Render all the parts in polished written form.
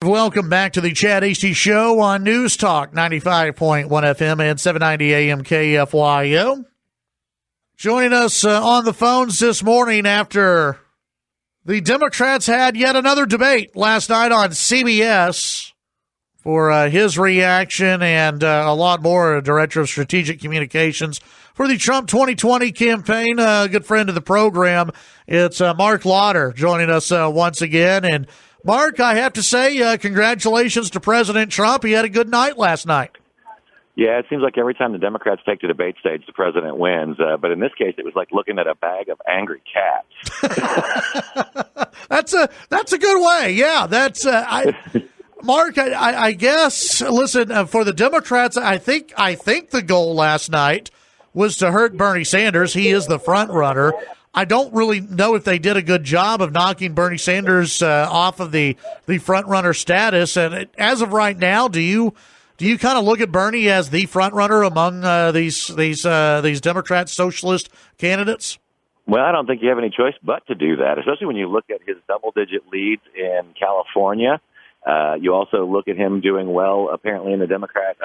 Welcome back to the Chad Hasty Show on News Talk 95.1 FM and 790 AM KFYO. Joining us on the phones this morning after the Democrats had yet another debate last night on CBS for his reaction and a lot more, Director of Strategic Communications for the Trump 2020 campaign, a good friend of the program. It's Marc Lotter joining us once again. And Mark, I have to say, congratulations to President Trump. He had a good night last night. Yeah, it seems like every time the Democrats take the debate stage, the president wins. But in this case, it was like looking at a bag of angry cats. That's a good way. Yeah, that's Mark. I guess. Listen, for the Democrats, I think the goal last night was to hurt Bernie Sanders. He is the front runner. I don't really know if they did a good job of knocking Bernie Sanders off of the front runner status. And as of right now, do you kind of look at Bernie as the front runner among these Democrat socialist candidates? Well, I don't think you have any choice but to do that, especially when you look at his double-digit leads in California. You also look at him doing well, apparently, in the Democrat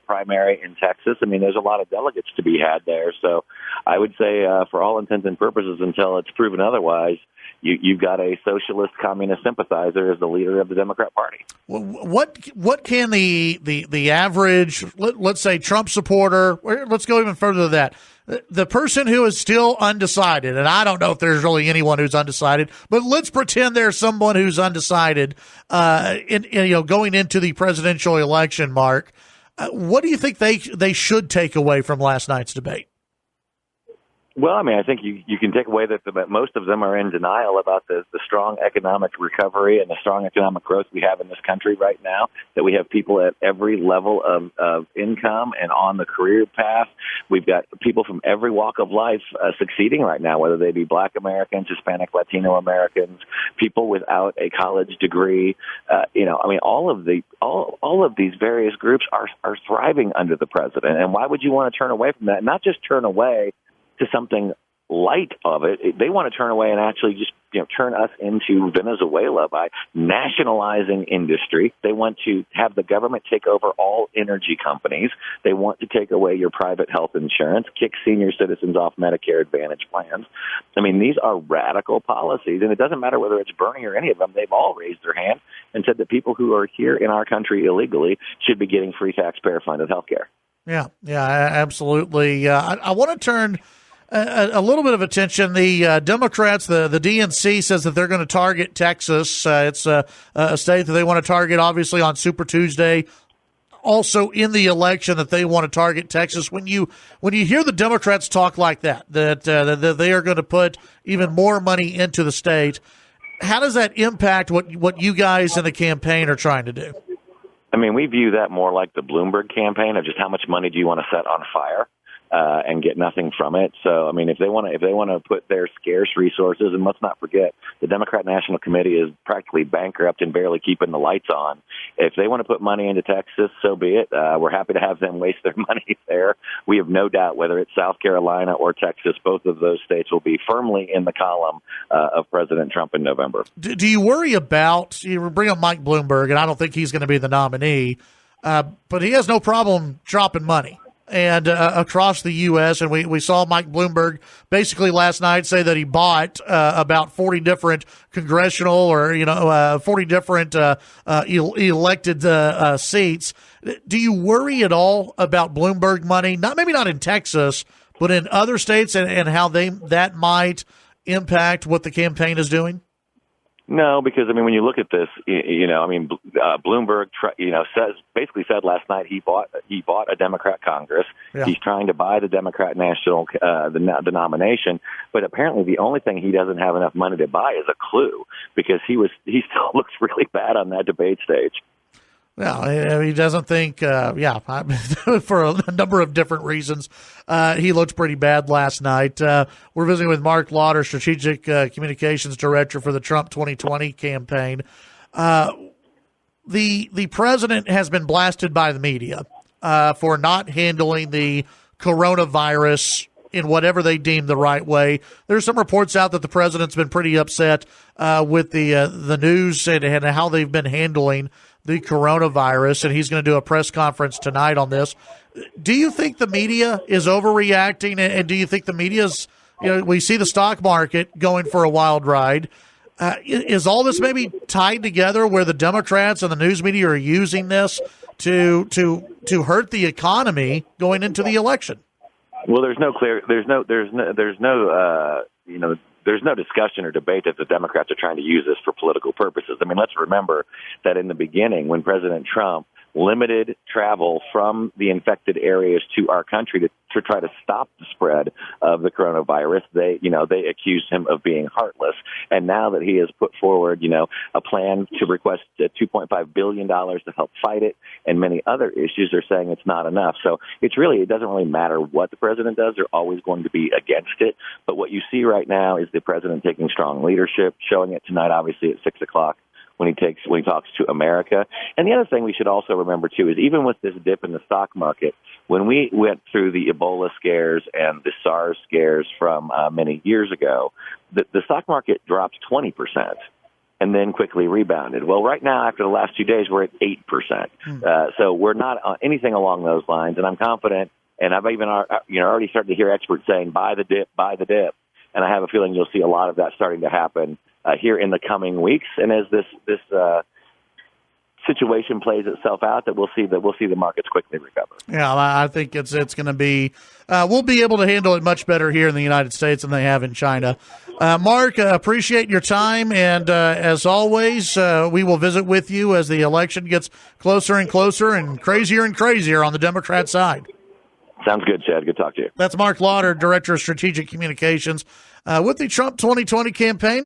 primary in Texas. I mean, there's a lot of delegates to be had there. So I would say, for all intents and purposes, until it's proven otherwise, you've got a socialist-communist sympathizer as the leader of the Democrat Party. What can the average, let's say, Trump supporter, let's go even further than that, the person who is still undecided, and I don't know if there's really anyone who's undecided, but let's pretend there's someone who's undecided going into the presidential election, Mark. What do you think they should take away from last night's debate? Well, I mean, I think you can take away that most of them are in denial about the strong economic recovery and the strong economic growth we have in this country right now, that we have people at every level of income and on the career path. We've got people from every walk of life succeeding right now, whether they be Black Americans, Hispanic, Latino Americans, people without a college degree. I mean, all of these various groups are thriving under the president. And why would you want to turn away from that? Not just turn away to something light of it. They want to turn away and actually just turn us into Venezuela by nationalizing industry. They want to have the government take over all energy companies. They want to take away your private health insurance, kick senior citizens off Medicare Advantage plans. I mean, these are radical policies, and it doesn't matter whether it's Bernie or any of them. They've all raised their hand and said that people who are here in our country illegally should be getting free taxpayer-funded health care. Yeah, absolutely. I want to turn a little bit of attention. The Democrats, the DNC, says that they're going to target Texas. It's a state that they want to target, obviously, on Super Tuesday. Also, in the election, that they want to target Texas. When you hear the Democrats talk like that they are going to put even more money into the state, how does that impact what you guys in the campaign are trying to do? I mean, we view that more like the Bloomberg campaign of just how much money do you want to set on fire and get nothing from it. So, I mean, if they want to put their scarce resources, and let's not forget, the Democrat National Committee is practically bankrupt and barely keeping the lights on. If they want to put money into Texas, so be it. We're happy to have them waste their money there. We have no doubt whether it's South Carolina or Texas, both of those states will be firmly in the column of President Trump in November. Do you worry about, you bring up Mike Bloomberg, and I don't think he's going to be the nominee, but he has no problem dropping money and across the U.S., and we saw Mike Bloomberg basically last night say that he bought about 40 different congressional or 40 different elected seats. Do you worry at all about Bloomberg money? Maybe not in Texas, but in other states, and how that might impact what the campaign is doing? No, because, I mean, when you look at this, Bloomberg, said last night he bought a Democrat Congress. Yeah. He's trying to buy the Democrat National, the nomination. But apparently the only thing he doesn't have enough money to buy is a clue, because he still looks really bad on that debate stage. Well, he doesn't think, for a number of different reasons. He looked pretty bad last night. We're visiting with Marc Lotter, Strategic Communications Director for the Trump 2020 campaign. The president has been blasted by the media for not handling the coronavirus in whatever they deem the right way. There's some reports out that the president's been pretty upset with the news and how they've been handling the coronavirus, and he's going to do a press conference tonight on this. Do you think the media is overreacting, and do you think the media's, we see the stock market going for a wild ride. Is all this maybe tied together where the Democrats and the news media are using this to hurt the economy going into the election? Well, there's no discussion or debate that the Democrats are trying to use this for political purposes. I mean, let's remember that in the beginning, when President Trump limited travel from the infected areas to our country to try to stop the spread of the coronavirus, they accused him of being heartless. And now that he has put forward, a plan to request $2.5 billion to help fight it and many other issues, they're saying it's not enough. So it doesn't really matter what the president does. They're always going to be against it. But what you see right now is the president taking strong leadership, showing it tonight, obviously at 6 o'clock. When he talks to America. And the other thing we should also remember, too, is even with this dip in the stock market, when we went through the Ebola scares and the SARS scares from many years ago, the stock market dropped 20% and then quickly rebounded. Well, right now, after the last 2 days, we're at 8%. So we're not on anything along those lines. And I'm confident, and I've even already started to hear experts saying, buy the dip, buy the dip. And I have a feeling you'll see a lot of that starting to happen here in the coming weeks, and as this situation plays itself out, we'll see the markets quickly recover. Yeah, I think it's going to be. We'll be able to handle it much better here in the United States than they have in China. Mark, appreciate your time, and as always, we will visit with you as the election gets closer and closer and crazier on the Democrat side. Sounds good, Chad. Good to talk to you. That's Marc Lotter, Director of Strategic Communications with the Trump 2020 campaign.